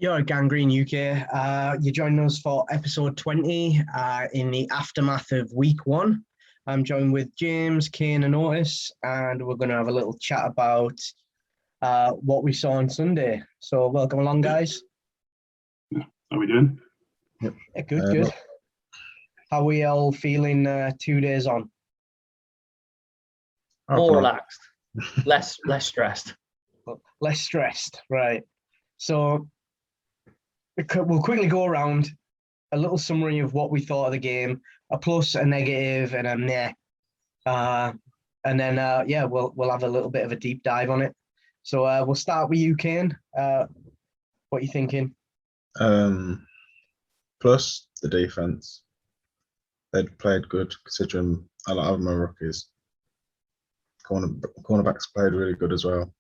You're Gangrene UK. You're joining us for episode 20 in the aftermath of week one. I'm joined with James, Kane, and Otis, and we're going to have a little chat about what we saw on Sunday. So, welcome along, guys. How are we doing? Yeah, good. How are we all feeling 2 days on? More relaxed, less stressed. Less stressed, right. So, we'll quickly go around a little summary of what we thought of the game, a plus, a negative, and a meh. And then, we'll have a little bit of a deep dive on it. So we'll start with you, Kane. What are you thinking? Plus the defense. They'd played good considering a lot of them are rookies. Cornerbacks played really good as well.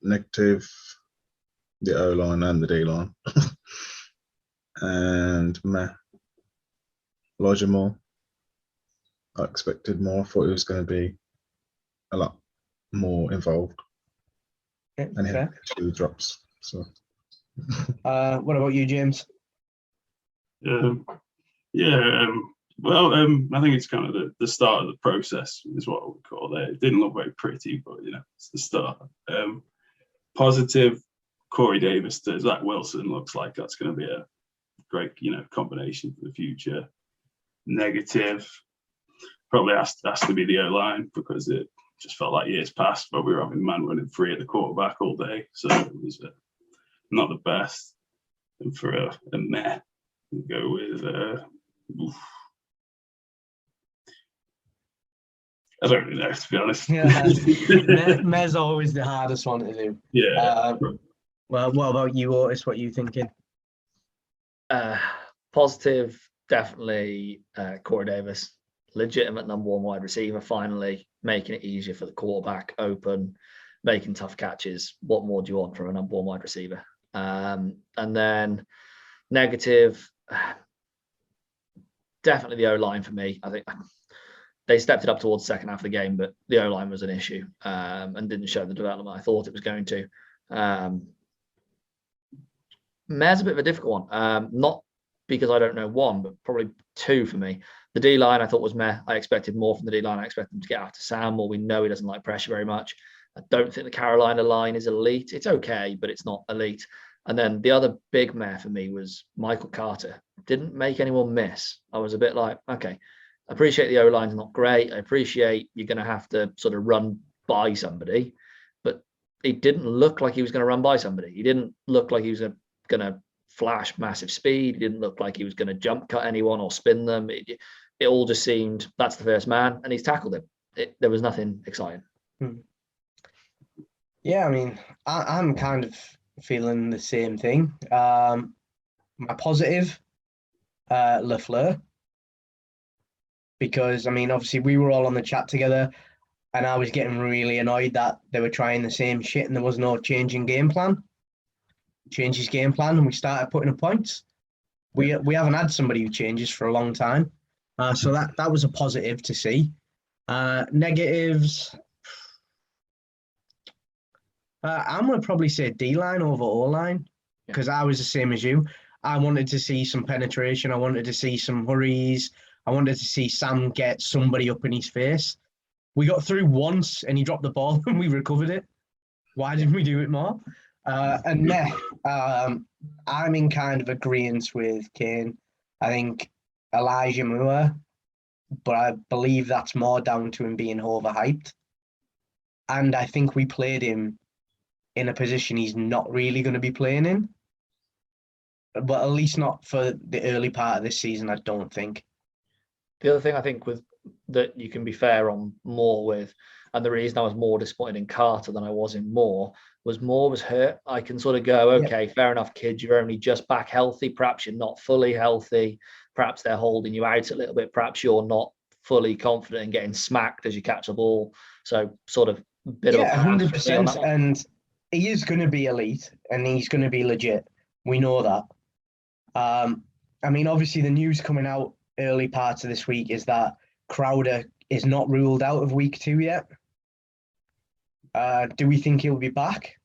Negative, the O-line and the D-line. And meh. Elijah Moore. I expected more. I thought he was going to be a lot more involved. Yeah, and he had 2 drops. So. What about you, James? I think it's kind of the start of the process is what I would call it. It didn't look very pretty, but it's the start. Positive, Corey Davis to Zach Wilson looks like that's going to be a great, combination for the future. Negative, probably has to be the O-line because it just felt like years past, but we were having man running free at the quarterback all day, so it was not the best. And for a meh, we'll go with I don't really know, to be honest. Yeah, meh's always the hardest one to do. Yeah. Well, what about you, Otis? What are you thinking? Positive, definitely Corey Davis, legitimate number 1 wide receiver, finally making it easier for the quarterback, open, making tough catches. What more do you want from a number 1 wide receiver? And then negative, definitely the O-line for me. I think they stepped it up towards the second half of the game, but the O-line was an issue and didn't show the development I thought it was going to. Meh's a bit of a difficult one, not because I don't know one, but probably 2 for me. The D-line I thought was meh. I expected more from the D-line. I expected him to get after Sam more. We know he doesn't like pressure very much. I don't think the Carolina line is elite. It's okay, but it's not elite. And then the other big meh for me was Michael Carter. Didn't make anyone miss. I was a bit like, okay, I appreciate the O-line's not great. I appreciate you're going to have to sort of run by somebody, but it didn't look like he was going to run by somebody. He didn't look like he was going to flash massive speed. He didn't look like he was going to jump cut anyone or spin them. It all just seemed that's the first man, and he's tackled him. There was nothing exciting. Yeah, I mean, I'm kind of feeling the same thing. My positive, LaFleur, because, I mean, obviously we were all on the chat together and I was getting really annoyed that they were trying the same shit and there was no change in game plan. Change his game plan and we started putting up points. We haven't had somebody who changes for a long time. So that was a positive to see. Negatives, I'm going to probably say D-line over O-line because I was the same as you. I wanted to see some penetration. I wanted to see some hurries. I wanted to see Sam get somebody up in his face. We got through once and he dropped the ball and we recovered it. Why didn't we do it more? And meh, I'm in kind of agreement with Kane. I think Elijah Moore, but I believe that's more down to him being overhyped. And I think we played him in a position he's not really going to be playing in. But at least not for the early part of this season, I don't think. The other thing I think with that you can be fair on Moore with, and the reason I was more disappointed in Carter than I was in Moore was hurt. I can sort of go, okay, fair enough, kid, you're only just back healthy. Perhaps you're not fully healthy. Perhaps they're holding you out a little bit. Perhaps you're not fully confident in getting smacked as you catch the ball. So sort of a bit of a 100%. And he is going to be elite and he's going to be legit. We know that. I mean, obviously the news coming out early parts of this week is that Crowder is not ruled out of week 2 yet. Do we think he'll be back?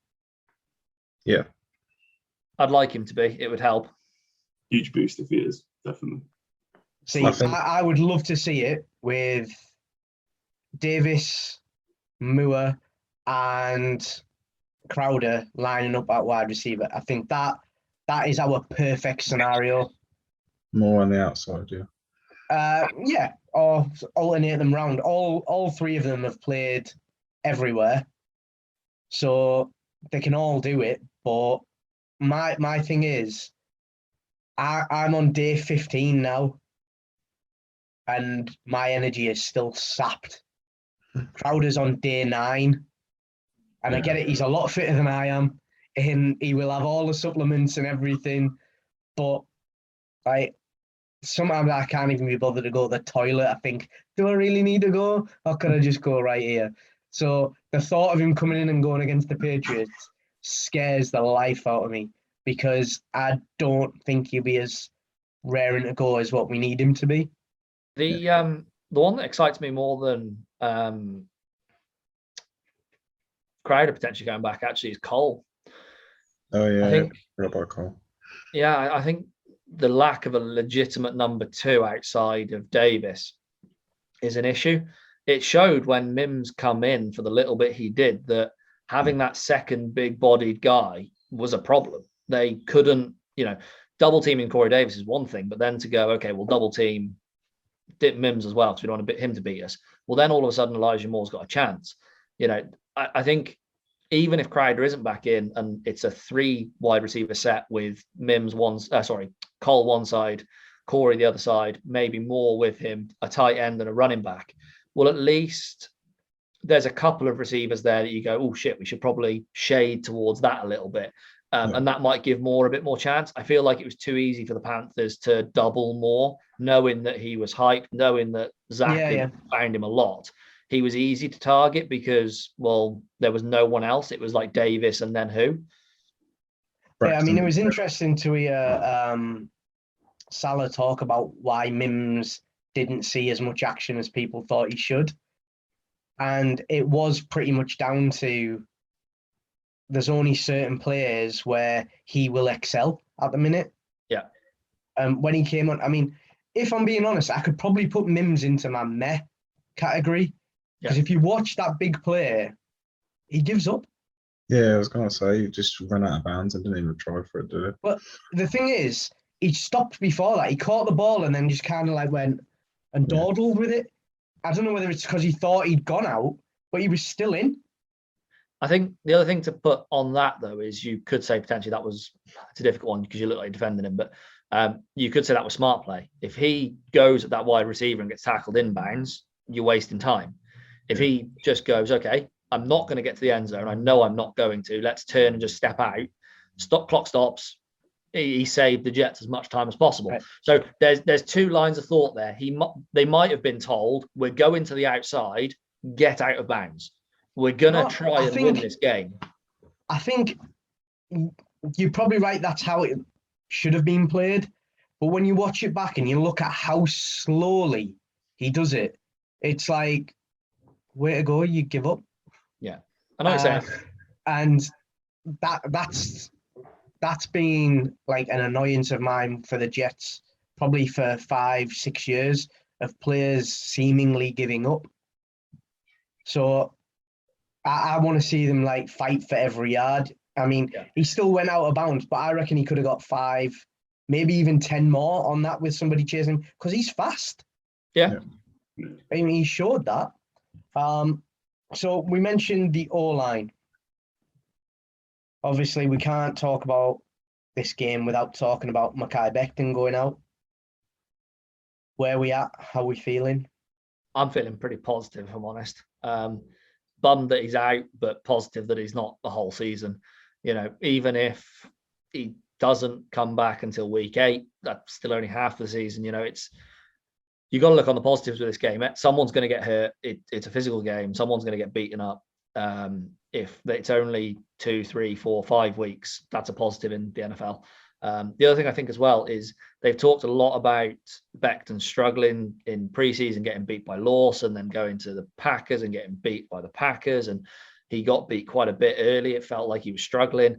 Yeah. I'd like him to be. It would help. Huge boost if he is, definitely. See, I would love to see it with Davis, Moore, and Crowder lining up at wide receiver. I think that is our perfect scenario. More on the outside, yeah. Yeah, or alternate them round. All three of them have played everywhere, so they can all do it. But my thing is, I'm on day 15 now, and my energy is still sapped. Crowder's on day 9, and I get it. He's a lot fitter than I am, and he will have all the supplements and everything. But like, sometimes I can't even be bothered to go to the toilet. I think, do I really need to go, or can I just go right here? So the thought of him coming in and going against the Patriots scares the life out of me, because I don't think he'll be as raring to go as what we need him to be. The one that excites me more than Crowder potentially going back actually is Cole. Oh yeah, I think, Robert Cole. Yeah, I think the lack of a legitimate number 2 outside of Davis is an issue. It showed when Mims come in for the little bit he did that having that second big-bodied guy was a problem. They couldn't, double teaming Corey Davis is one thing, but then to go, okay, we'll double team Mims as well because we don't want him to beat us. Well, then all of a sudden Elijah Moore's got a chance. I think even if Crowder isn't back in and it's a 3 wide receiver set with Cole one side, Corey the other side, maybe Moore with him, a tight end and a running back. Well, at least there's a couple of receivers there that you go, oh shit, we should probably shade towards that a little bit. And that might give Moore a bit more chance. I feel like it was too easy for the Panthers to double Moore, knowing that he was hyped, knowing that Zach found him a lot. He was easy to target because, well, there was no one else. It was like Davis and then who? Yeah, I mean, it was interesting to hear Salah talk about why Mims didn't see as much action as people thought he should. And it was pretty much down to there's only certain players where he will excel at the minute. Yeah. When he came on, I mean, if I'm being honest, I could probably put Mims into my meh category. Because if you watch that big play, he gives up. Yeah, I was going to say, he just ran out of bounds and didn't even try for it, did it? But the thing is, he stopped before that. He caught the ball and then just kind of like went and dawdled with it. I don't know whether it's because he thought he'd gone out, but he was still in. I think the other thing to put on that, though, is you could say potentially it's a difficult one because you look like you're defending him, but you could say that was smart play. If he goes at that wide receiver and gets tackled inbounds, you're wasting time. If he just goes, okay, I'm not going to get to the end zone. I know I'm not going to. Let's turn and just step out. Clock stops. He saved the Jets as much time as possible. Right. So there's 2 lines of thought there. They might have been told, we're going to the outside, get out of bounds. We're going to try and win this game. I think you're probably right. That's how it should have been played. But when you watch it back and you look at how slowly he does it, it's like, way to go, you give up. Yeah. I know what you're saying. And that's been like an annoyance of mine for the Jets, probably for 5-6 years, of players seemingly giving up. So I want to see them like fight for every yard. I mean, he still went out of bounds, but I reckon he could have got 5, maybe even 10 more on that with somebody chasing him because he's fast. Yeah. I mean, he showed that. So we mentioned the O-line. Obviously, we can't talk about this game without talking about Mekhi Becton going out. Where we at? How we feeling? I'm feeling pretty positive, if I'm honest. Bummed that he's out, but positive that he's not the whole season. Even if he doesn't come back until week 8, that's still only half the season. You got to look on the positives with this game. Someone's going to get hurt. It's a physical game. Someone's going to get beaten up. If it's only 2, 3, 4, 5 weeks, that's a positive in the NFL. The other thing I think as well is they've talked a lot about Becton struggling in preseason, getting beat by Lawson, then going to the Packers and getting beat by the Packers. And he got beat quite a bit early. It felt like he was struggling.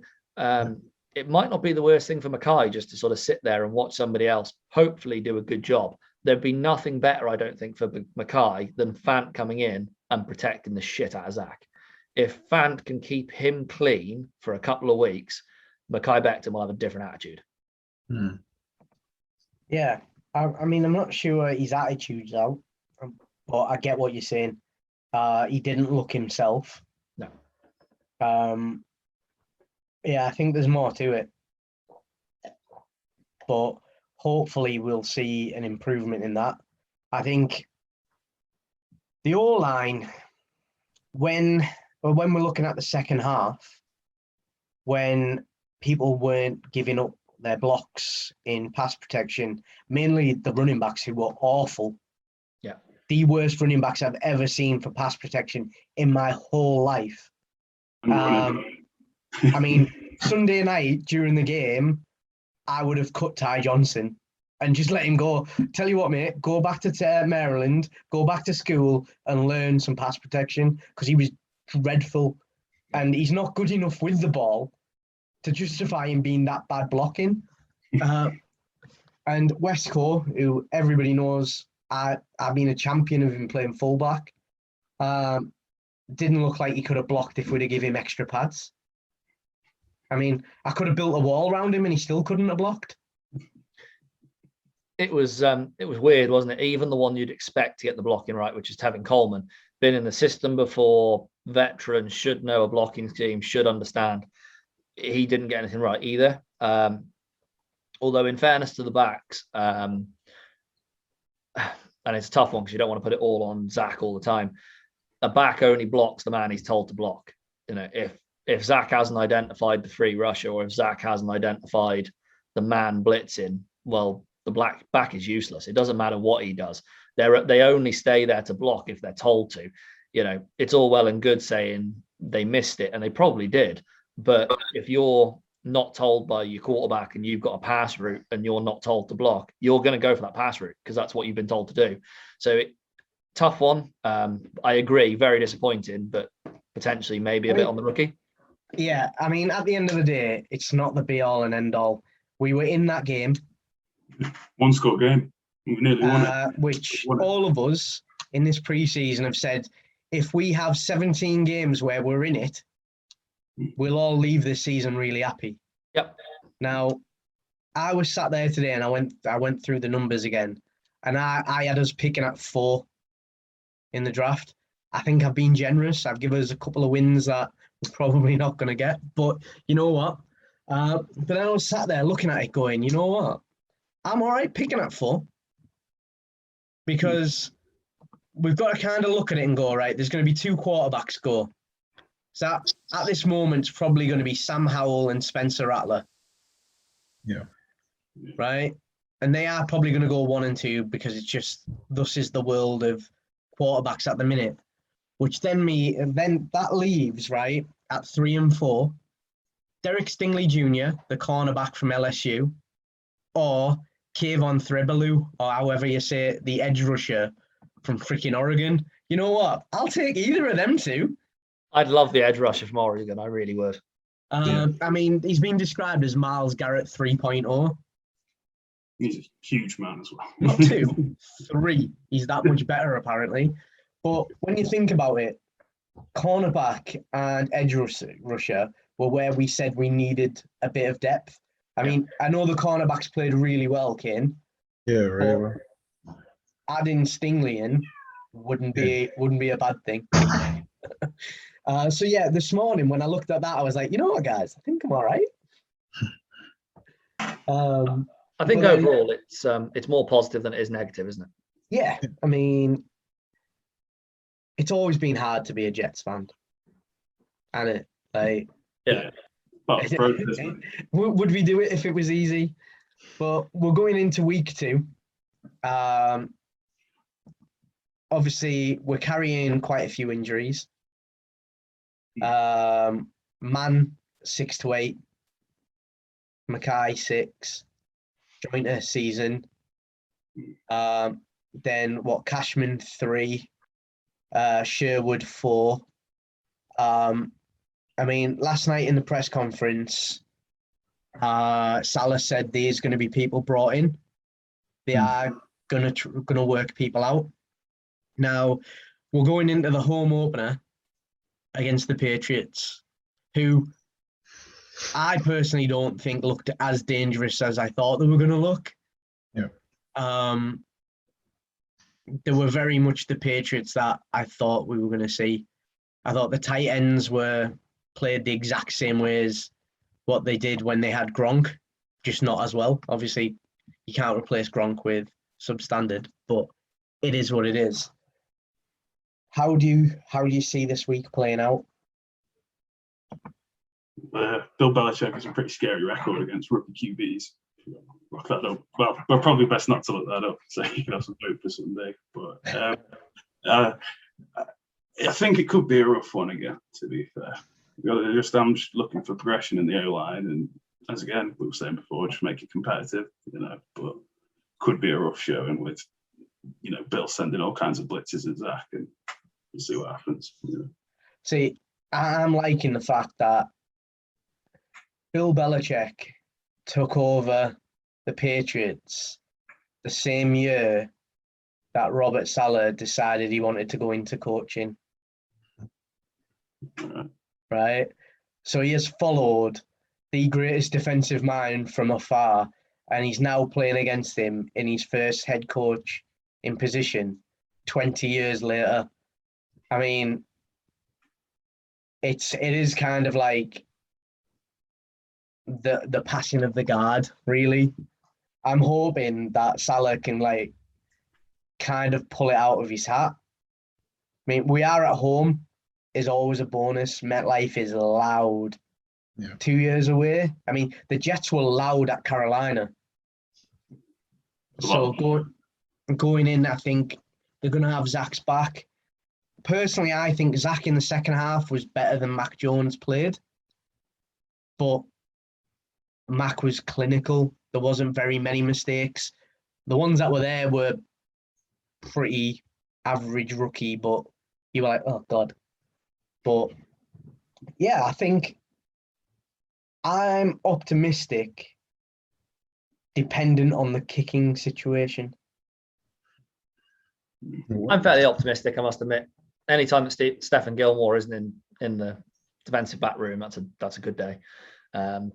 it might not be the worst thing for Mackay just to sort of sit there and watch somebody else hopefully do a good job. There'd be nothing better, I don't think, for Mackay than Fant coming in and protecting the shit out of Zach. If Fant can keep him clean for a couple of weeks, Mackay Becton will have a different attitude. Yeah, I mean, I'm not sure his attitude's out, but I get what you're saying. He didn't look himself. No. Yeah, I think there's more to it, but hopefully we'll see an improvement in that. I think the O-line, when we're looking at the second half, when people weren't giving up their blocks in pass protection, mainly the running backs who were awful. Yeah. The worst running backs I've ever seen for pass protection in my whole life. I mean, Sunday night during the game, I would have cut Ty Johnson and just let him go. Tell you what, mate, go back to Maryland, go back to school and learn some pass protection, because he was dreadful. And he's not good enough with the ball to justify him being that bad blocking. And Westco, who everybody knows, I've been a champion of him playing fullback, didn't look like he could have blocked if we'd have given him extra pads. I mean, I could have built a wall around him and he still couldn't have blocked. It was weird, wasn't it? Even the one you'd expect to get the blocking right, which is Tevin Coleman, been in the system before, veteran, should know a blocking scheme, should understand. He didn't get anything right either. Although, in fairness to the backs, and it's a tough one because you don't want to put it all on Zach all the time. A back only blocks the man he's told to block. You know, if Zach hasn't identified the free rusher, or if Zach hasn't identified the man blitzing, well, the black back is useless. It doesn't matter what he does. They only stay there to block if they're told to. You know, it's all well and good saying they missed it, and they probably did. But if you're not told by your quarterback and you've got a pass route and you're not told to block, you're going to go for that pass route because that's what you've been told to do. So tough one. I agree, very disappointing, but potentially maybe a bit on the rookie. Yeah, I mean, at the end of the day, it's not the be-all and end-all. We were in that game. One-score game. We nearly won it. Which all of us in this pre-season have said, if we have 17 games where we're in it, we'll all leave this season really happy. Yep. Now, I was sat there today and I went through the numbers again, and I had us picking at 4 in the draft. I think I've been generous. I've given us a couple of wins that we're probably not going to get, but you know what? But I was sat there looking at it going, you know what? I'm all right picking at 4 because we've got to kind of look at it and go, right, there's going to be 2 quarterbacks go. So at this moment, it's probably going to be Sam Howell and Spencer Rattler. Yeah. Right? And they are probably going to go 1 and 2 because it's just, thus is the world of quarterbacks at the minute. Which then that leaves, right, at 3 and 4, Derek Stingley Jr., the cornerback from LSU, or Kayvon Thibodeau, or however you say it, the edge rusher from freaking Oregon. You know what? I'll take either of them 2. I'd love the edge rusher from Oregon. I really would. I mean, he's been described as Myles Garrett 3.0. He's a huge man as well. Not 2, 3. He's that much better, apparently. But when you think about it, cornerback and edge rusher were where we said we needed a bit of depth. I mean, I know the cornerbacks played really well, Kane. Yeah, really well. Adding Stingley in wouldn't be a bad thing. So yeah, this morning when I looked at that, I was like, you know what, guys, I think I'm all right. I think overall it's more positive than it is negative, isn't it? Yeah, I mean, it's always been hard to be a Jets fan, and it like Yeah. But would we do it if it was easy? But we're going into week 2. Obviously, we're carrying quite a few injuries. Man 6 to 8, Mackay 6, Jointer season. Then Cashman 3, Sherwood 4. I mean, last night in the press conference, Salah said there's going to be people brought in. They are going to work people out. Now, we're going into the home opener against the Patriots, who I personally don't think looked as dangerous as I thought they were going to look. Yeah. They were very much the Patriots that I thought we were going to see. I thought the tight ends were played the exact same way as what they did when they had Gronk, just not as well. Obviously, you can't replace Gronk with substandard, but it is what it is. How do you see this week playing out? Bill Belichick has a pretty scary record against rookie QBs. Look that up. Well, we're probably best not to look that up, so you can have some hope for Sunday. But I think it could be a rough one again, to be fair. I'm just looking for progression in the O-line, and as again, we were saying before, just make it competitive, but could be a rough showing with, Bill sending all kinds of blitzes at Zach, and we'll see what happens. See, I'm liking the fact that Bill Belichick took over the Patriots the same year that Robert Saleh decided he wanted to go into coaching. Right? So he has followed the greatest defensive mind from afar, and he's now playing against him in his first head coach in position 20 years later. I mean, it is kind of like the passing of the guard, really. I'm hoping that Salah can kind of pull it out of his hat. I mean, we are at home is always a bonus. MetLife is loud. Yeah. 2 years away. I mean, the Jets were loud at Carolina. So going in, I think they're going to have Zach's back. Personally, I think Zach in the second half was better than Mac Jones played. But Mac was clinical. There wasn't very many mistakes. The ones that were there were pretty average rookie, but you were like, oh, God. But, yeah, I think I'm optimistic dependent on the kicking situation. I'm fairly optimistic, I must admit. Anytime that Stephen Gilmore isn't in the defensive back room, that's a good day.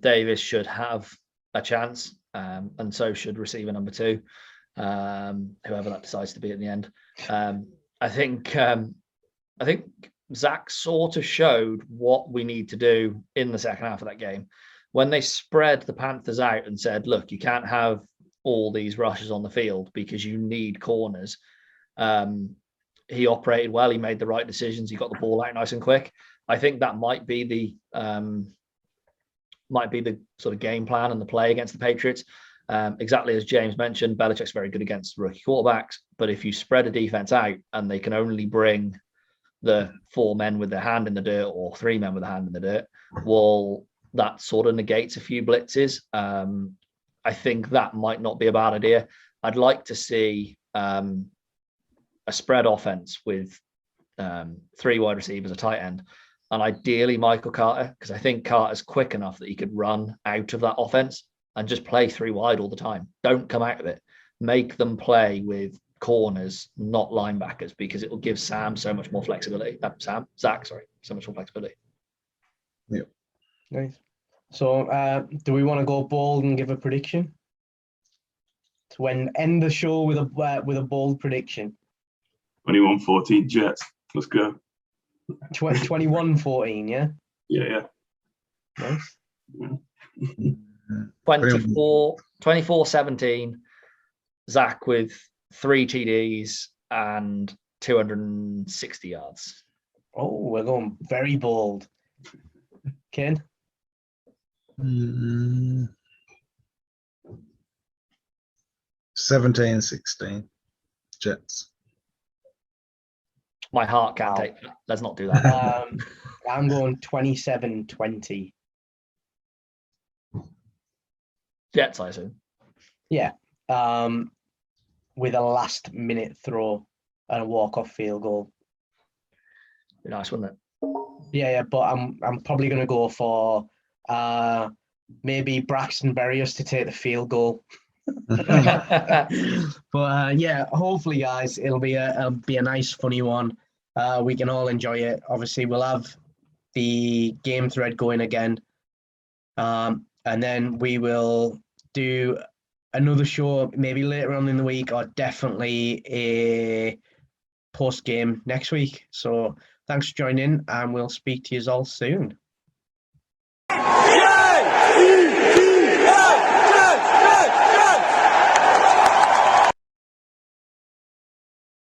Davis should have a chance, and so should receiver number 2, whoever that decides to be at the end. I think Zach sort of showed what we need to do in the second half of that game. When they spread the Panthers out and said, look, you can't have all these rushes on the field because you need corners. He operated well. He made the right decisions. He got the ball out nice and quick. I think that might be the sort of game plan and the play against the Patriots. Exactly as James mentioned, Belichick's very good against rookie quarterbacks. But if you spread a defense out and they can only bring the 4 men with their hand in the dirt or 3 men with their hand in the dirt, well, that sort of negates a few blitzes. I think that might not be a bad idea. I'd like to see a spread offense with 3 wide receivers, a tight end, and ideally Michael Carter, because I think Carter's quick enough that he could run out of that offense and just play 3 wide all the time. Don't come out of it. Make them play with corners, not linebackers, because it will give Zach so much more flexibility. So much more flexibility. Yep. Nice. So, do we want to go bold and give a prediction? To end the show with a bold prediction. 21-14 Jets. Let's go. 21-14, yeah? Yeah. Nice. 24-17. Zach with 3 TDs and 260 yards. Oh, we're going very bold. Ken? 17-16 Jets. My heart can't take that. Let's not do that. I'm going 27-20. Jets, I assume. Yeah. With a last-minute throw and a walk-off field goal. Be nice, wouldn't it? Yeah, but I'm probably going to go for maybe Braxton Berrios to take the field goal. Yeah. But yeah, hopefully, guys, it'll be a nice, funny one. We can all enjoy it. Obviously, we'll have the game thread going again, and then we will do another show maybe later on in the week, or definitely a post game next week. So thanks for joining, and we'll speak to you all soon.